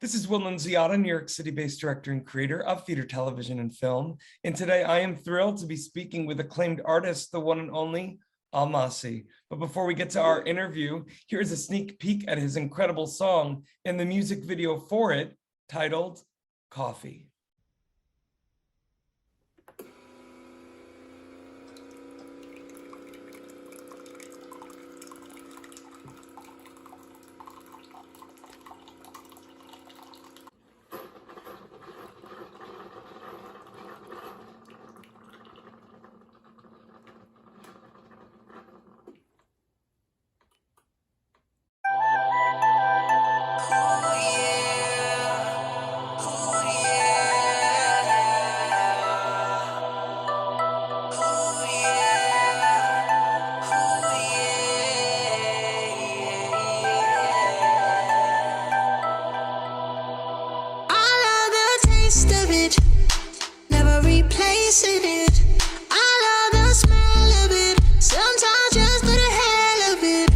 This is Will Nunziata, New York City-based director and creator of theater, television, and film. And today I am thrilled to be speaking with acclaimed artist, the one and only ALMASI. But before we get to our interview, here's a sneak peek at his incredible song and the music video for it, titled Coffee. Of it, never replacing it. I love the smell of it, sometimes just for the hell of it.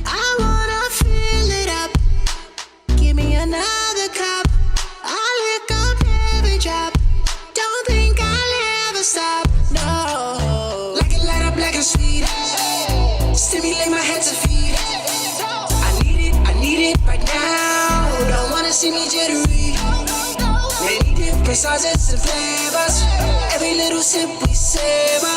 I wanna fill it up, give me another cup. I'll lick up every drop, don't think I'll ever stop, no. Like it light up like a sweet, stimulate my head to feed. I need it right now, don't wanna see me jittery. Sizes and flavors, every little sip we savor.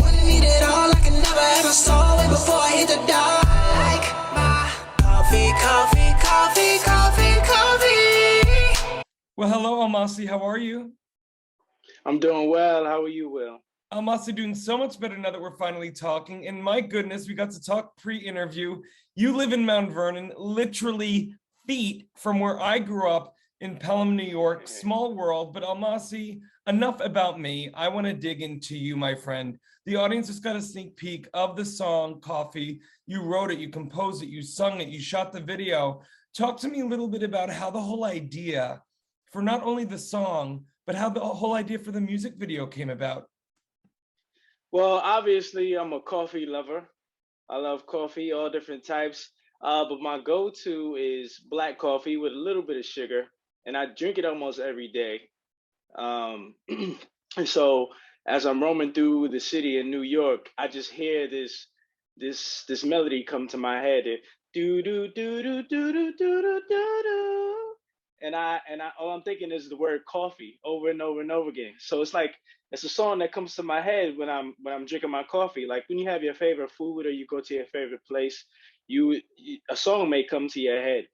Wanna need it all like I never ever saw it before I hit the dark. Like my coffee, coffee, coffee, coffee, coffee. Well, hello, ALMASI. How are you? I'm doing well. How are you, Will? ALMASI, doing so much better now that we're finally talking. And my goodness, we got to talk pre-interview. You live in Mount Vernon, literally feet from where I grew up in Pelham, New York, small world. But ALMASI, enough about me. I want to dig into you, my friend. The audience just got a sneak peek of the song Coffee. You wrote it, you composed it, you sung it, you shot the video. Talk to me a little bit about how the whole idea for not only the song, but how the whole idea for the music video came about. Well, obviously, I'm a coffee lover. I love coffee, all different types. But my go-to is black coffee with a little bit of sugar. And I drink it almost every day. And so as I'm roaming through the city in New York, I just hear this melody come to my head. Do do do do do do do do do. And I all I'm thinking is the word coffee over and over and over again. So it's a song that comes to my head when I'm drinking my coffee. Like when you have your favorite food or you go to your favorite place, a song may come to your head.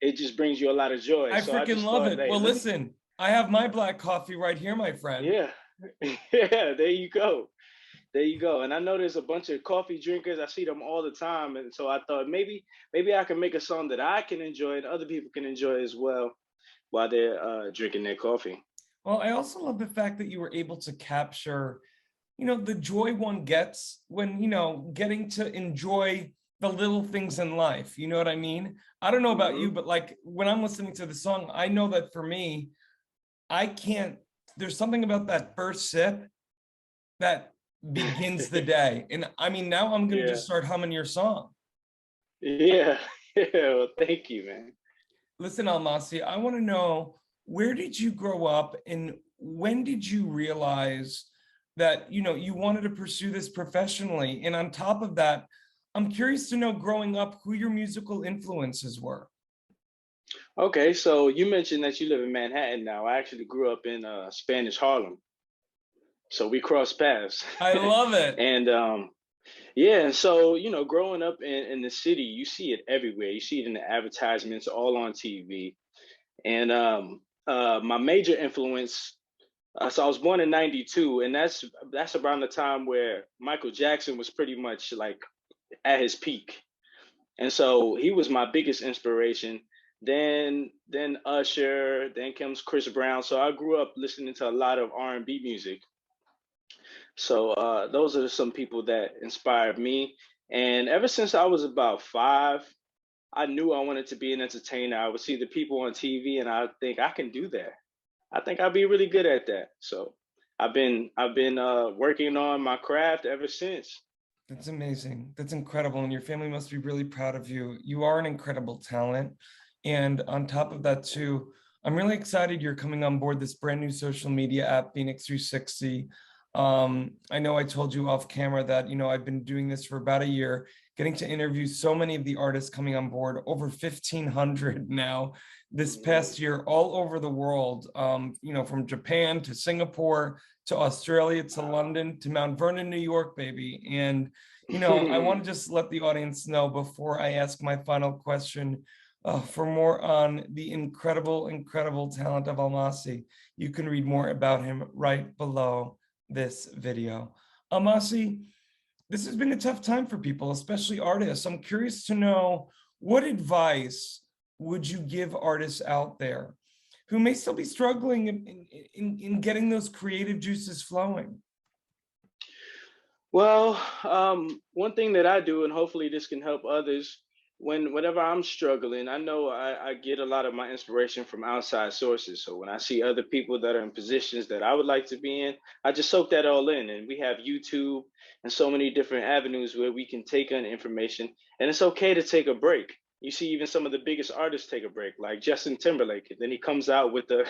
It just brings you a lot of joy. I freaking love it. Well, listen, I have my black coffee right here, my friend. Yeah, yeah, there you go. There you go. And I know there's a bunch of coffee drinkers. I see them all the time. And so I thought maybe I can make a song that I can enjoy and other people can enjoy as well while they're drinking their coffee. Well, I also love the fact that you were able to capture, the joy one gets when, getting to enjoy the little things in life. You know what I mean? I don't know about you, but like when I'm listening to the song, I know that for me, there's something about that first sip that begins the day. And I mean, now I'm going to just start humming your song. Yeah. Well, thank you, man. Listen, ALMASI, I want to know, where did you grow up and when did you realize that, you wanted to pursue this professionally? And on top of that, I'm curious to know, growing up, who your musical influences were. Okay, so you mentioned that you live in Manhattan now. I actually grew up in Spanish Harlem. So we crossed paths. I love it. And yeah, so, growing up in the city, you see it everywhere. You see it in the advertisements, all on TV. And my major influence, so I was born in '92, and that's around the time where Michael Jackson was pretty much like at his peak. And so he was my biggest inspiration. Then Usher, then comes Chris Brown. So I grew up listening to a lot of R&B music. So those are some people that inspired me. And ever since I was about 5, I knew I wanted to be an entertainer. I would see the people on TV and I think I can do that. I think I'd be really good at that. So I've been working on my craft ever since. That's amazing. That's incredible. And your family must be really proud of you. You are an incredible talent. And on top of that too, I'm really excited you're coming on board this brand new social media app, FENIX360. I know I told you off camera that, I've been doing this for about a year, getting to interview so many of the artists coming on board, over 1,500 now this past year, all over the world, from Japan to Singapore, to Australia, to London, to Mount Vernon, New York, baby. And, I want to just let the audience know before I ask my final question, for more on the incredible, incredible talent of ALMASI. You can read more about him right below this video. ALMASI, this has been a tough time for people, especially artists. I'm curious to know, what advice would you give artists out there who may still be struggling in getting those creative juices flowing? Well, one thing that I do, and hopefully this can help others, whenever I'm struggling, I know I get a lot of my inspiration from outside sources. So when I see other people that are in positions that I would like to be in, I just soak that all in. And we have YouTube and so many different avenues where we can take in information. And it's okay to take a break. You see, even some of the biggest artists take a break, like Justin Timberlake, and then he comes out with a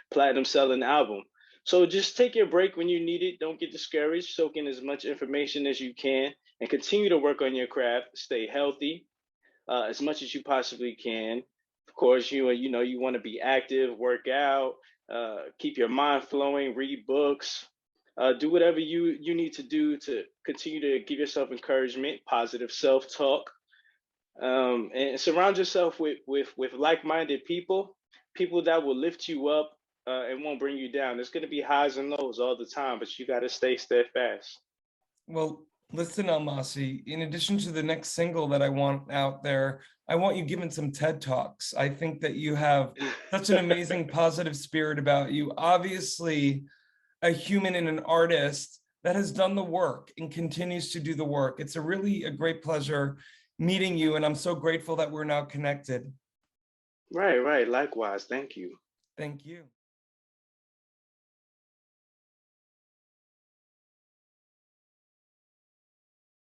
platinum selling album. So just take your break when you need it. Don't get discouraged. Soak in as much information as you can and continue to work on your craft. Stay healthy as much as you possibly can. Of course, you want to be active, work out, keep your mind flowing, read books, do whatever you need to do to continue to give yourself encouragement, positive self-talk, and surround yourself with like-minded people, people that will lift you up and won't bring you down. There's going to be highs and lows all the time, but you got to stay steadfast. Well, listen, ALMASI, in addition to the next single that I want out there, I want you giving some TED Talks. I think that you have such an amazing positive spirit about you. Obviously, a human and an artist that has done the work and continues to do the work. It's a great pleasure meeting you, and I'm so grateful that we're now connected. Right. Likewise. Thank you. Thank you.